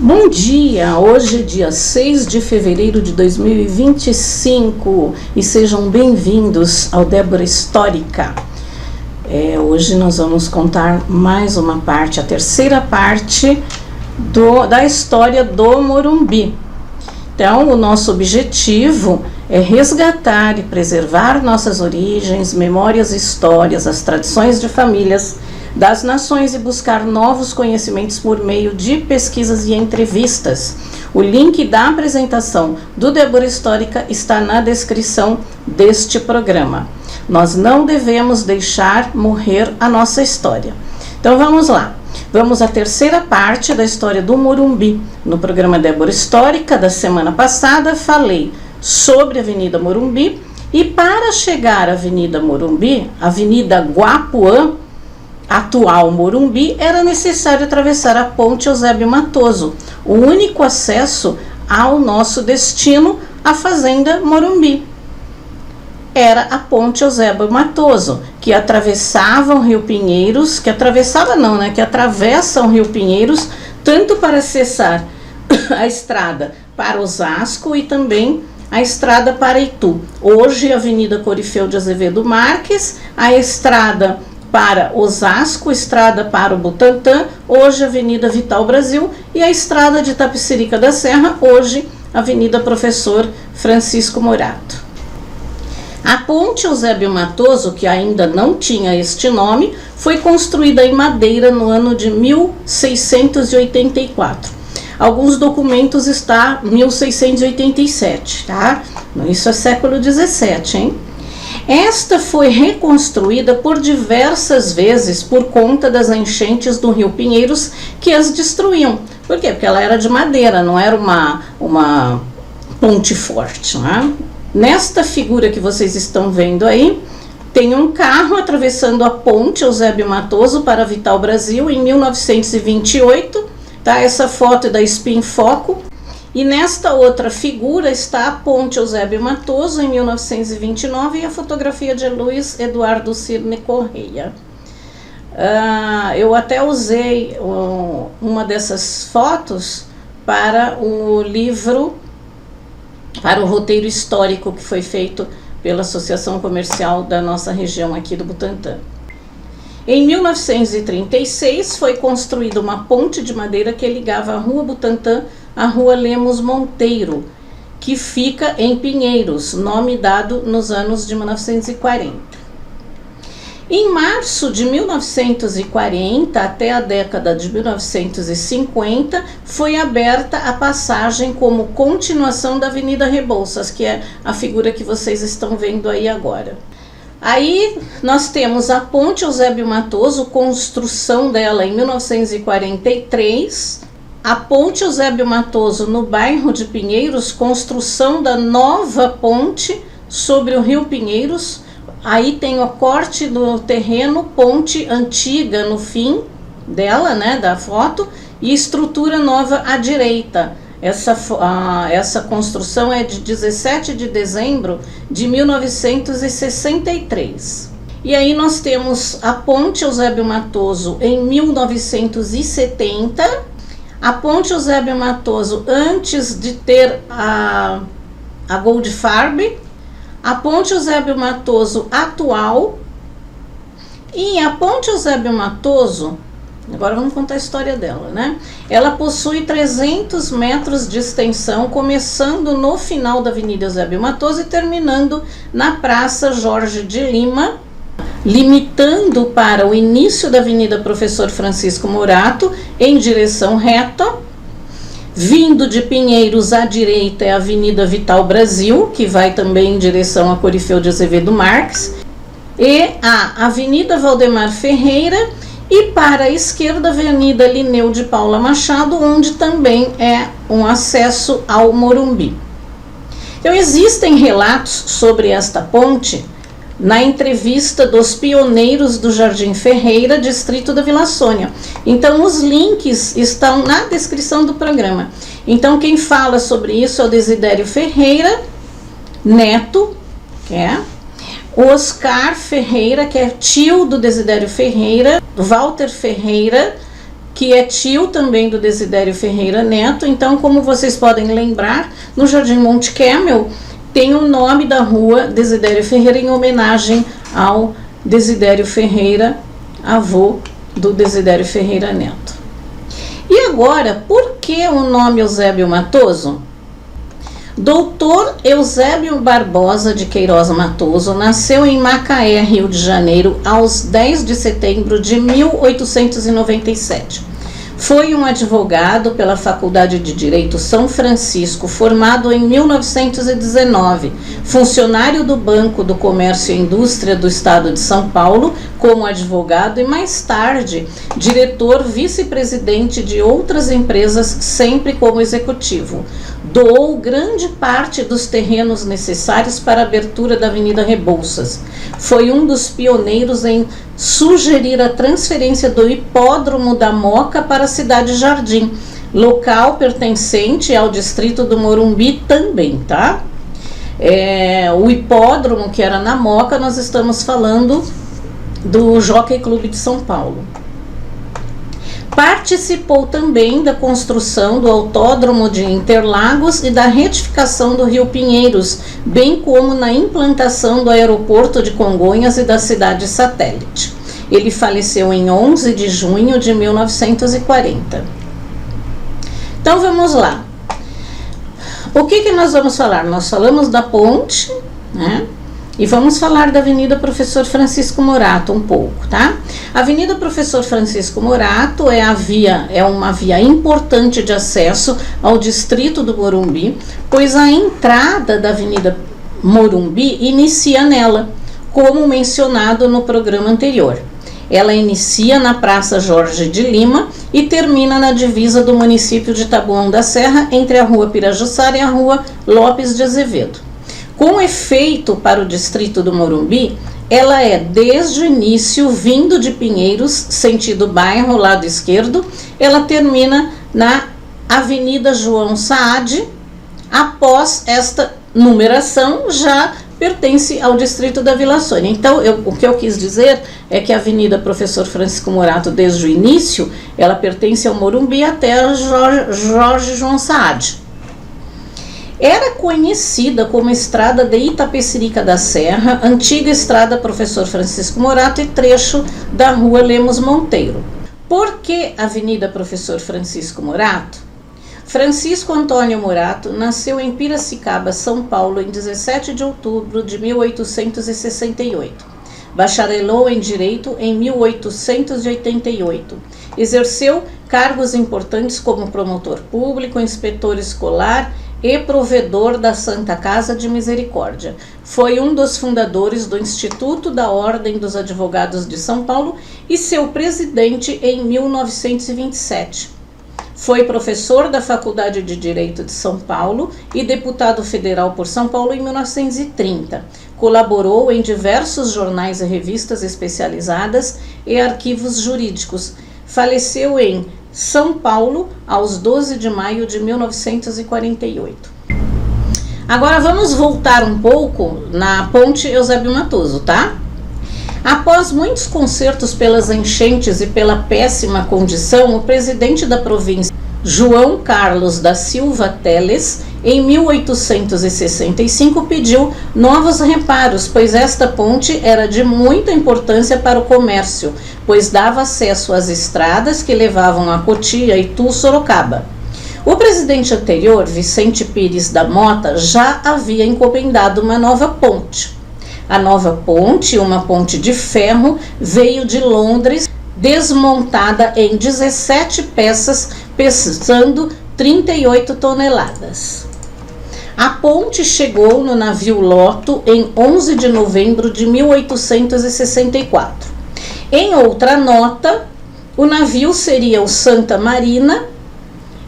Bom dia! Hoje é dia 6 de fevereiro de 2025 e sejam bem-vindos ao Débora Histórica. Hoje nós vamos contar mais uma parte, a terceira parte da história do Morumbi. Então, o nosso objetivo é resgatar e preservar nossas origens, memórias, histórias, as tradições de famílias das nações e buscar novos conhecimentos por meio de pesquisas e entrevistas. O link da apresentação do Débora Histórica está na descrição deste programa. Nós não devemos deixar morrer a nossa história. Então vamos lá. Vamos à terceira parte da história do Morumbi. No programa Débora Histórica da semana passada, falei sobre a Avenida Morumbi e para chegar à Avenida Morumbi, Avenida Guapuã, atual Morumbi, era necessário atravessar a Ponte Eusébio Matoso, o único acesso ao nosso destino, a Fazenda Morumbi. Era a Ponte Eusébio Matoso, que atravessava o Rio Pinheiros, que atravessa o Rio Pinheiros, tanto para acessar a estrada para Osasco e também a estrada para Itu. Hoje, a Avenida Corifeu de Azevedo Marques, a estrada para Osasco, estrada para o Butantã, hoje Avenida Vital Brasil, e a estrada de Tapicerica da Serra, hoje Avenida Professor Francisco Morato. A Ponte Eusébio Matoso, que ainda não tinha este nome, foi construída em madeira no ano de 1684. Alguns documentos está 1687, tá? Isso é século 17, hein? Esta foi reconstruída por diversas vezes por conta das enchentes do Rio Pinheiros que as destruíam. Por quê? Porque ela era de madeira, não era uma ponte forte, né? Nesta figura que vocês estão vendo aí, tem um carro atravessando a Ponte Eusébio Matoso para Vital Brasil em 1928, tá? Essa foto é da Spin Foco. E nesta outra figura está a Ponte Eusébio Matoso, em 1929, e a fotografia de Luiz Eduardo Cirne Correia. Eu até usei uma dessas fotos para o livro, para o roteiro histórico que foi feito pela Associação Comercial da nossa região aqui do Butantã. Em 1936 foi construída uma ponte de madeira que ligava a Rua Butantã à Rua Lemos Monteiro, que fica em Pinheiros, nome dado nos anos de 1940. Em março de 1940 até a década de 1950 foi aberta a passagem como continuação da Avenida Rebouças, que é a figura que vocês estão vendo aí agora. Aí nós temos a Ponte Eusébio Matoso, construção dela em 1943, a Ponte Eusébio Matoso no bairro de Pinheiros, construção da nova ponte sobre o Rio Pinheiros. Aí tem o corte do terreno, ponte antiga no fim dela, né, da foto, e estrutura nova à direita. Essa construção é de 17 de dezembro de 1963. E aí nós temos a Ponte Eusébio Matoso em 1970, a Ponte Eusébio Matoso antes de ter a Goldfarb, a Ponte Eusébio Matoso atual e a Ponte Eusébio Matoso. Agora vamos contar a história dela, né? Ela possui 300 metros de extensão, começando no final da Avenida Eusébio Matoso e terminando na Praça Jorge de Lima, limitando para o início da Avenida Professor Francisco Morato em direção reta. Vindo de Pinheiros à direita é a Avenida Vital Brasil, que vai também em direção a Corifeu de Azevedo Marques, e a Avenida Valdemar Ferreira, e para a esquerda a Avenida Lineu de Paula Machado, onde também é um acesso ao Morumbi. Então existem relatos sobre esta ponte na entrevista dos pioneiros do Jardim Ferreira, distrito da Vila Sônia. Então os links estão na descrição do programa. Então quem fala sobre isso é o Desidério Ferreira Neto, que é o Oscar Ferreira, que é tio do Desidério Ferreira, do Walter Ferreira, que é tio também do Desidério Ferreira Neto. Então, como vocês podem lembrar, no Jardim Monte Kemmel tem o nome da rua Desidério Ferreira em homenagem ao Desidério Ferreira, avô do Desidério Ferreira Neto. E agora, por que o nome Eusébio Matoso? Doutor Eusébio Barbosa de Queiroz Matoso nasceu em Macaé, Rio de Janeiro, aos 10 de setembro de 1897. Foi um advogado pela Faculdade de Direito São Francisco, formado em 1919, funcionário do Banco do Comércio e Indústria do Estado de São Paulo como advogado e, mais tarde, diretor vice-presidente de outras empresas, sempre como executivo. Doou grande parte dos terrenos necessários para a abertura da Avenida Rebouças. Foi um dos pioneiros em sugerir a transferência do hipódromo da Moca para a Cidade Jardim, local pertencente ao distrito do Morumbi também, tá? O hipódromo que era na Moca, nós estamos falando do Jockey Clube de São Paulo. Participou também da construção do Autódromo de Interlagos e da retificação do Rio Pinheiros, bem como na implantação do aeroporto de Congonhas e da cidade satélite. Ele faleceu em 11 de junho de 1940. Então vamos lá. O que nós vamos falar? Nós falamos da ponte, né? E vamos falar da Avenida Professor Francisco Morato um pouco, tá? A Avenida Professor Francisco Morato é uma via importante de acesso ao distrito do Morumbi, pois a entrada da Avenida Morumbi inicia nela, como mencionado no programa anterior. Ela inicia na Praça Jorge de Lima e termina na divisa do município de Taboão da Serra, entre a Rua Pirajussara e a Rua Lopes de Azevedo. Com efeito para o distrito do Morumbi, ela é desde o início, vindo de Pinheiros, sentido bairro, lado esquerdo, ela termina na Avenida João Saad. Após esta numeração, já pertence ao distrito da Vila Sônia. Então, o que eu quis dizer é que a Avenida Professor Francisco Morato, desde o início, ela pertence ao Morumbi até a Jorge João Saad. Era conhecida como Estrada de Itapecerica da Serra, antiga Estrada Professor Francisco Morato e trecho da Rua Lemos Monteiro. Por que Avenida Professor Francisco Morato? Francisco Antônio Morato nasceu em Piracicaba, São Paulo, em 17 de outubro de 1868. Bacharelou em Direito em 1888. Exerceu cargos importantes como promotor público, inspetor escolar e provedor da Santa Casa de Misericórdia. Foi um dos fundadores do Instituto da Ordem dos Advogados de São Paulo e seu presidente em 1927. Foi professor da Faculdade de Direito de São Paulo e deputado federal por São Paulo em 1930. Colaborou em diversos jornais e revistas especializadas e arquivos jurídicos. Faleceu em São Paulo, aos 12 de maio de 1948. Agora vamos voltar um pouco na ponte Eusébio Matoso, tá? Após muitos consertos pelas enchentes e pela péssima condição, o presidente da província, João Carlos da Silva Teles, em 1865 pediu novos reparos, pois esta ponte era de muita importância para o comércio, pois dava acesso às estradas que levavam a Cotia, Itu, Sorocaba. O presidente anterior, Vicente Pires da Mota, já havia encomendado uma nova ponte. A nova ponte, uma ponte de ferro, veio de Londres, desmontada em 17 peças, pesando 38 toneladas. A ponte chegou no navio Loto em 11 de novembro de 1864. Em outra nota, o navio seria o Santa Marina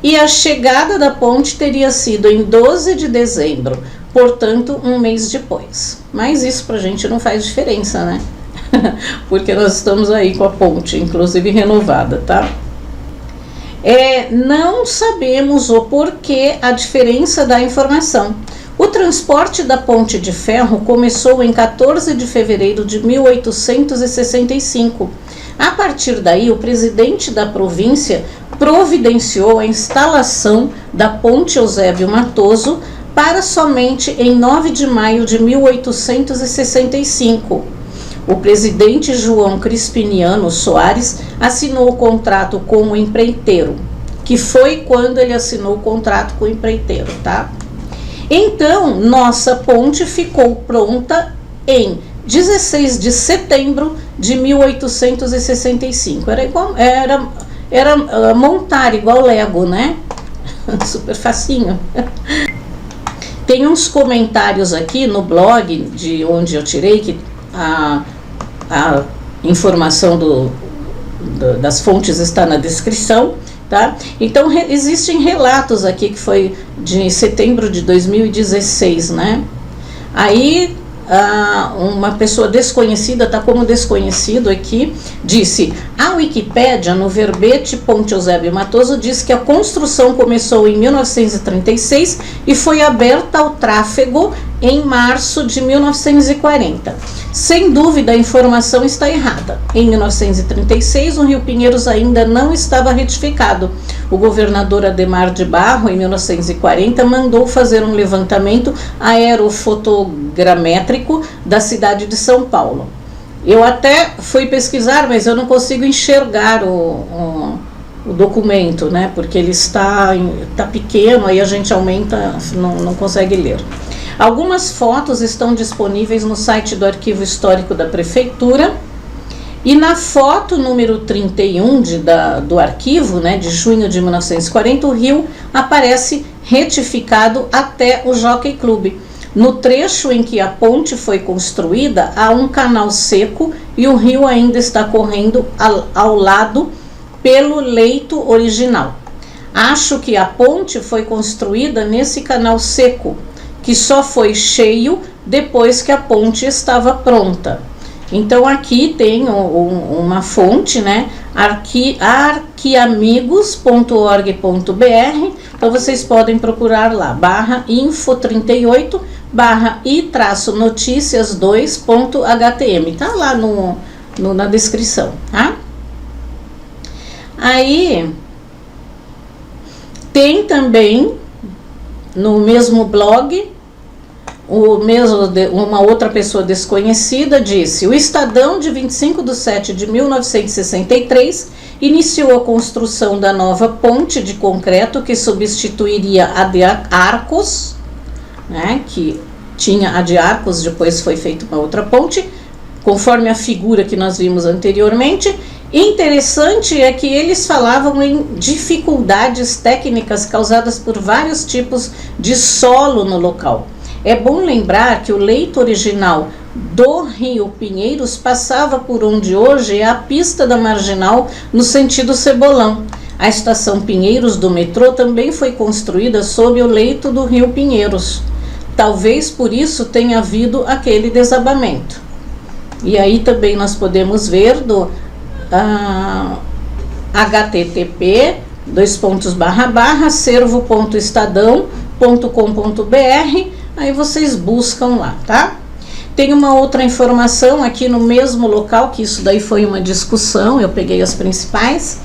e a chegada da ponte teria sido em 12 de dezembro, portanto, um mês depois. Mas isso pra gente não faz diferença, né? Porque nós estamos aí com a ponte, inclusive renovada, tá? Não sabemos o porquê a diferença da informação. O transporte da ponte de ferro começou em 14 de fevereiro de 1865, A partir daí, o presidente da província providenciou a instalação da Ponte Eusébio Matoso para somente em 9 de maio de 1865. O presidente João Crispiniano Soares assinou o contrato com o empreiteiro, que foi quando ele assinou o contrato com o empreiteiro, tá? Então, nossa ponte ficou pronta em 16 de setembro de 1865. Era montar igual Lego, né? Super facinho. Tem uns comentários aqui no blog de onde eu tirei, que a informação das fontes está na descrição, tá? Então, existem relatos aqui que foi de setembro de 2016, né? Aí, uma pessoa desconhecida, tá como desconhecido aqui, disse: a Wikipédia, no verbete Ponte Eusébio Matoso, diz que a construção começou em 1936 e foi aberta ao tráfego em março de 1940. Sem dúvida, a informação está errada. Em 1936, o Rio Pinheiros ainda não estava retificado. O governador Adhemar de Barro, em 1940, mandou fazer um levantamento aerofotogramétrico da cidade de São Paulo. Eu até fui pesquisar, mas eu não consigo enxergar o documento, né? Porque ele está pequeno, aí a gente aumenta, não consegue ler. Algumas fotos estão disponíveis no site do Arquivo Histórico da Prefeitura, e na foto número 31 do arquivo, né, de junho de 1940, o rio aparece retificado até o Jockey Club. No trecho em que a ponte foi construída, há um canal seco e o rio ainda está correndo ao lado pelo leito original. Acho que a ponte foi construída nesse canal seco, que só foi cheio depois que a ponte estava pronta. Então aqui tem uma fonte, né, arquiamigos.org.br, então vocês podem procurar lá, /info38, /i-noticias2.htm, tá lá na descrição, tá? Aí tem também no mesmo blog, uma outra pessoa desconhecida disse: o Estadão de 25 de 7 de 1963 iniciou a construção da nova ponte de concreto que substituiria a de Arcos, né, que tinha a de Arcos, depois foi feita uma outra ponte, conforme a figura que nós vimos anteriormente. Interessante é que eles falavam em dificuldades técnicas causadas por vários tipos de solo no local. É bom lembrar que o leito original do Rio Pinheiros passava por onde hoje é a pista da Marginal, no sentido Cebolão. A estação Pinheiros do metrô também foi construída sob o leito do Rio Pinheiros. Talvez por isso tenha havido aquele desabamento. E aí também nós podemos ver do http://servo.estadão.com.br. Aí vocês buscam lá, tá? Tem uma outra informação aqui no mesmo local, que isso daí foi uma discussão, eu peguei as principais.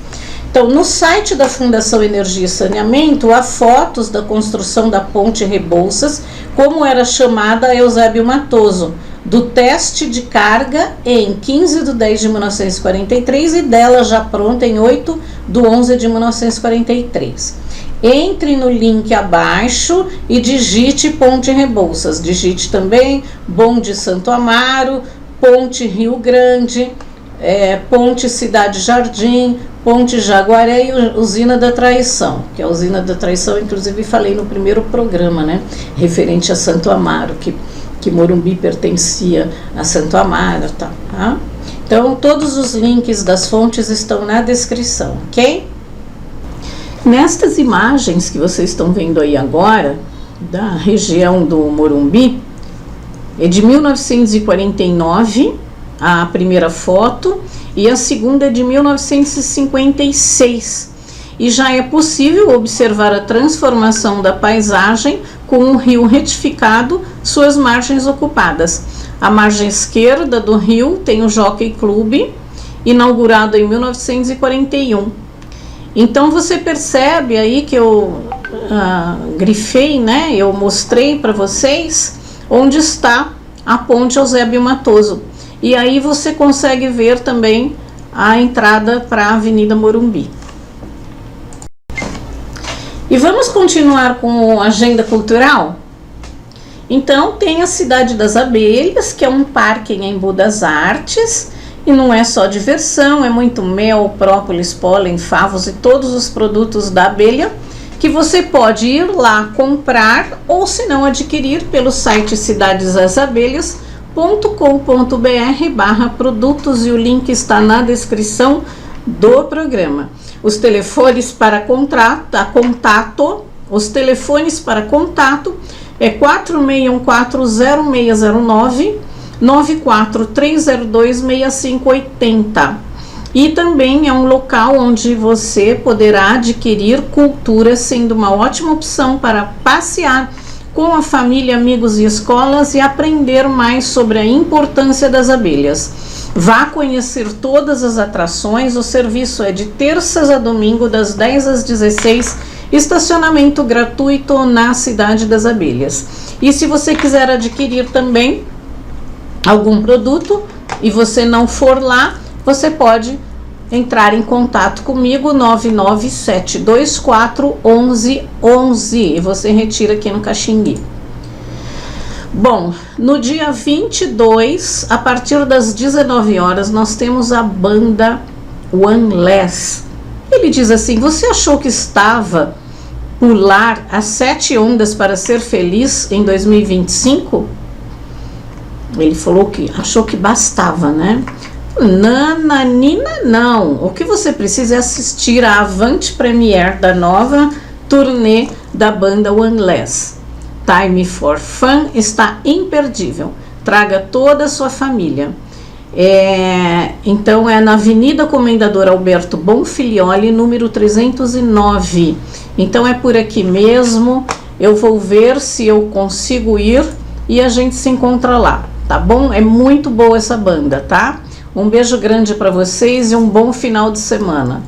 Então, no site da Fundação Energia e Saneamento, há fotos da construção da Ponte Rebouças, como era chamada a Eusébio Matoso, do teste de carga em 15 de 10 de 1943 e dela já pronta em 8 de 11 de 1943. Entre no link abaixo e digite Ponte Rebouças. Digite também Bonde Santo Amaro, Ponte Rio Grande, Ponte Cidade Jardim, Ponte Jaguaré e Usina da Traição, que a Usina da Traição, inclusive, falei no primeiro programa, né, referente a Santo Amaro, que Morumbi pertencia a Santo Amaro, tá? Então, todos os links das fontes estão na descrição, ok? Nestas imagens que vocês estão vendo aí agora, da região do Morumbi, é de 1949, a primeira foto, e a segunda é de 1956. E já é possível observar a transformação da paisagem com o rio retificado, suas margens ocupadas. A margem esquerda do rio tem o Jockey Club inaugurado em 1941. Então você percebe aí que eu grifei, né? Eu mostrei para vocês onde está a Ponte Eusébio Matoso. E aí você consegue ver também a entrada para a Avenida Morumbi. E vamos continuar com a agenda cultural? Então tem a Cidade das Abelhas, que é um parque em Embu das Artes, e não é só diversão, é muito mel, própolis, pólen, favos e todos os produtos da abelha, que você pode ir lá comprar ou se não adquirir pelo site cidadesabelhas.com.br/produtos, e o link está na descrição do programa. Os telefones para contato é 46140609, 943026580. E também é um local onde você poderá adquirir cultura, sendo uma ótima opção para passear com a família, amigos e escolas e aprender mais sobre a importância das abelhas. Vá conhecer todas as atrações. O serviço é de terças a domingo, das 10 às 16, estacionamento gratuito na Cidade das Abelhas. E se você quiser adquirir também algum produto e você não for lá, você pode entrar em contato comigo, 997241111, e você retira aqui no Caxingui. Bom, no dia 22, a partir das 19 horas, nós temos a banda One Less. Ele diz assim: você achou que estava pular as 7 ondas para ser feliz em 2025? Ele falou que achou que bastava, né? Nananina, não. O que você precisa é assistir à Avante Premiere da nova turnê da banda One Less. Time for Fun está imperdível. Traga toda a sua família. Então é na Avenida Comendador Alberto Bonfilioli, número 309. Então é por aqui mesmo. Eu vou ver se eu consigo ir e a gente se encontra lá, tá bom? É muito boa essa banda, tá? Um beijo grande para vocês e um bom final de semana.